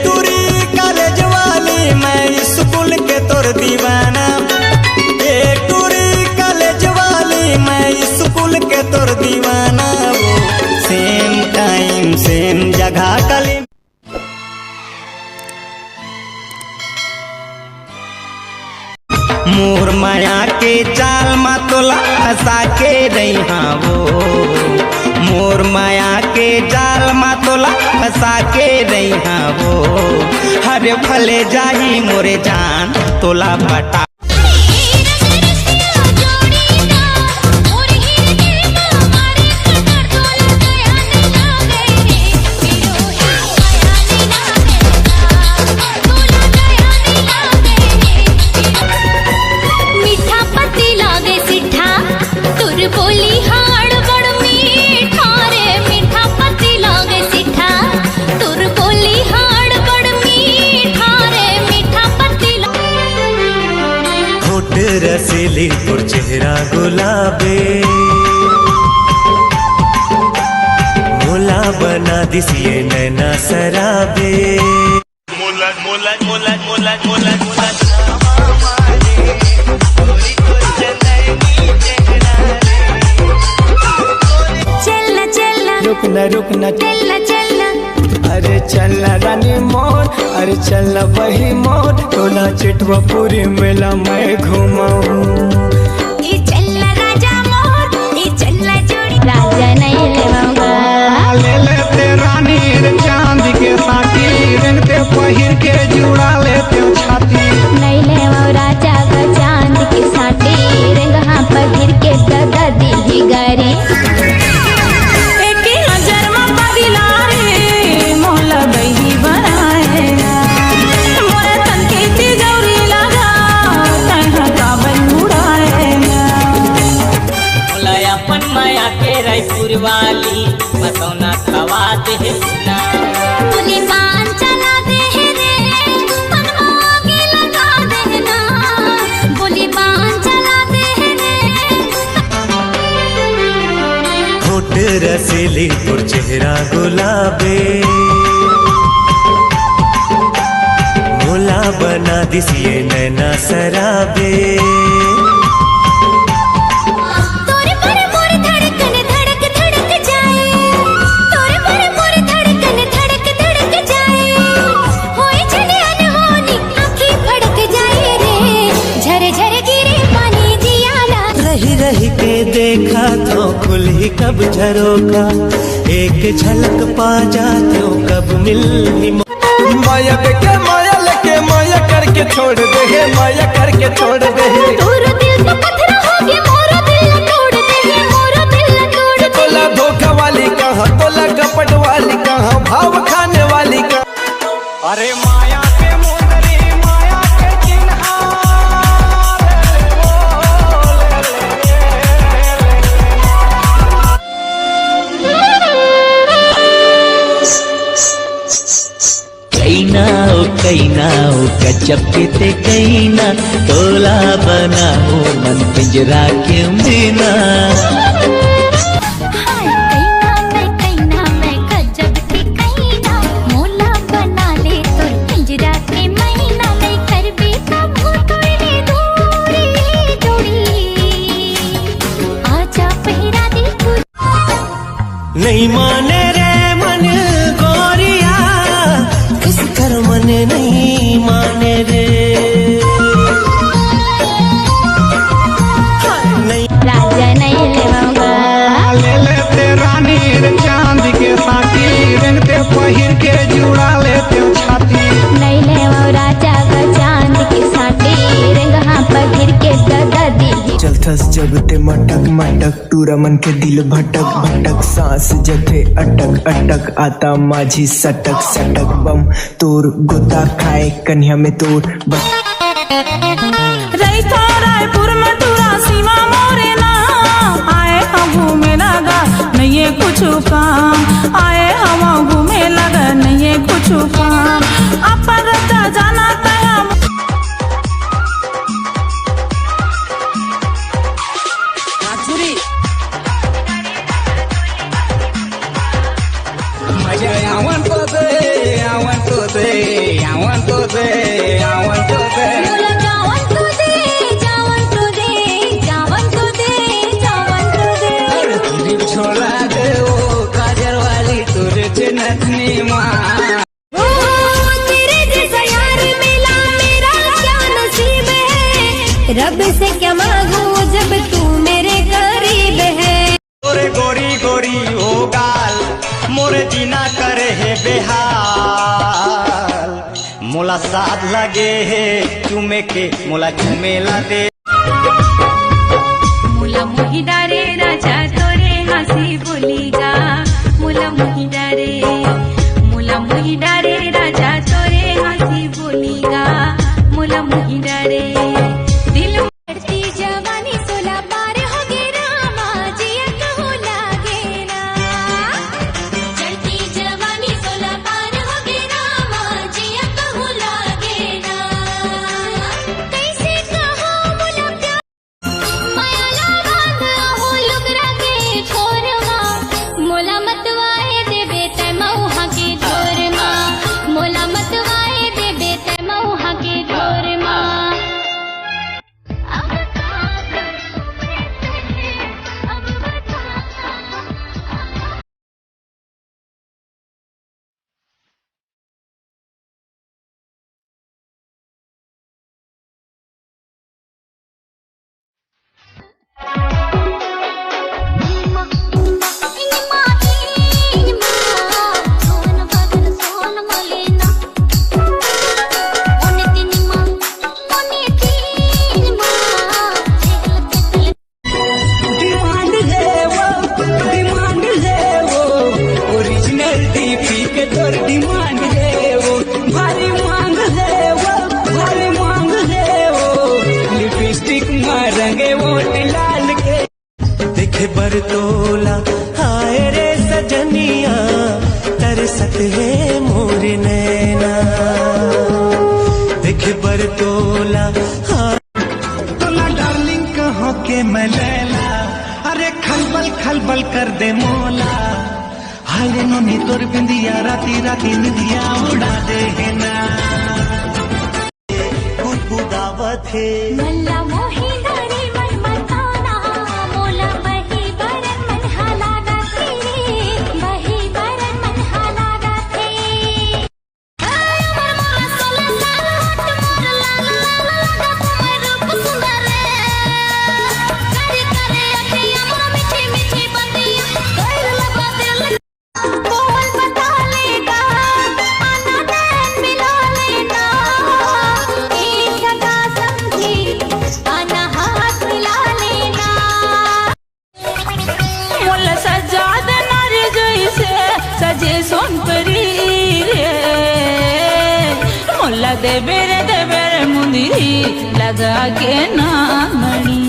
टूरी कॉलेज वाली मैं स्कूल के तोर दीवाना, टूरी कॉलेज वाली मैं स्कूल के तोर दीवाना। वो सेम टाइम सेम जगह कली मोर माया के जाल मा तोला फंसा के रही वो, मोर माया के जाल मा तोला फंसा के रही वो। हरे भले जाही मोरे जान तोला बटा बोली हाड़ बड़ मीठा रे, मीठा पति लागे सिठा। तुर बोली हाड़ बड़ मीठा रे, मीठा पति होठ रसीली और चेहरा गुलाबे, मोला बना दिसिए नैना सराबे। मोला मोला मोला मोला मोला मोला रुकना चलना चलना, अरे चलना रानी मोर, अरे चलना वही मोर। टोला चिटवा पूरी मेला मैं घुमाऊं। ये चलना राजा मोर, ये चलना जोड़ी राजा नहीं लेवाऊंगा। ले लेते रानी चांद के साथी, रंग ते पहिर के जुड़ा लेते छाती। नहीं लेवाऊं राजा का चांद के साथी, रंग हाँ पहिर के दादा दी गारी। रायपुर वाली बसौना खवा दे ना, बोली पान चला दे रे, मनवा आगे लगा दे ना। बोली पान चला दे रे। होठ रसीली और चेहरा गुलाबे, मोला बना दिसिए नैना सराबे। रही के देखा तो खुल ही कब झरोका, एक झलक पा जाते हो कब मिलनी। माया के माया लेके माया करके छोड़ दे, माया करके छोड़ दे। तोरा दिल तो पत्थर हो गया, मोरा दिल तोड़ दे, मोरा दिल तोड़ दे। तोला धोखा वाली कहाँ, तोला कपट वाली कहाँ, भाव खाने वाली कहाँ। अरे माया के मुंदरी, माया के चिन्हा। कैनाओ गजब के ते कैना, तोला बनाओ मन पिंजरा के मीना। कैना मैं गजब के कैना, मोला बना ले तो पिंजरा के मैना। नहीं कर भी कबू तोड़े दूरी जोड़ी, आजा पहिरा दी तू। नहीं माने रे मन गोरिया, किस कर मन नहीं माने रे। राजा नहीं लेवाऊंगा। ले लेते रानी चांद के साथी, रंग ते पहिर के जुड़ा लेते छाती। नहीं लेवाऊं राजा का चांद के साथी, रंग हाँ पहिर के दादा दी। चलथस जब ते मटक मटक, टूरा मन के दिल भटक भटक। सांस जथे अटक अटक, आता माझी सटक सटक। बम तोर गोता खाए कन्या में तोर रायपुर में टूरा सीमा मोरे ना। आए हम घूमे लगा नहीं है कुछ काम, आए हम घूमे लगा नहीं है कुछ काम। अपन जाना तया I want to मोला साथ लगे है चुमे के मोला चुमेला दे। मोला मोही डारे राजा तोरे हंसी बोलीगा, मोला मोही डारे राजा तोरे हंसी बोलीगा, मोला मोही डारे दिल बढ़ती जवानी 16 पार हो गे रामा जिया कहूँ लागे ना। चढ़ती जवानी 16 पार हो गे रामा जिया कहूँ लागे ना। कैसे कहो मोला प्यार माया लागा हो लुगरा के छोरमा, मोला मतवाए देबे तै मऊहा के ढोरमा, मोला मतवाए देबे तै मऊहा के ढोरमा। अब बता ओरिजिनल डीपी के तोर डिमांड है वो, भारी मांग है वो, भारी मांग है वो, लिपस्टिक मारेंगे वोट लाल के। देखे बरतोला हाय रे सजनिया तरसत है मोर नैना, देखे बरतोला हाँ तोला डार्लिंग कहो के मैं लैला, अरे खलबल खलबल कर दे मोला। हाय रे नोनी तोर बिंदिया राती राती निदिया उड़ा दे है ना। गुदगुदावत है मल्ला मोही डारे मन मताना, मोला बही बरन मन हालागा थे, बही बरन मन हालागा थे। हाय अमर मोला 16 साल होट मोर लाल लाल लगा तुम्हार रूप सुंदर रे। करे करे अखियाँ मोर मीठी मीठी बतिया, कर लगा दिल कोमल बता लेगा, आना नैन मिला लेना। एक सदा समझी आना हाथ मिला लेना। मोला सजाद नारी जैसे सजे सोनपरी रे, मोला देबे रे मुंदी लगा के ना मणि।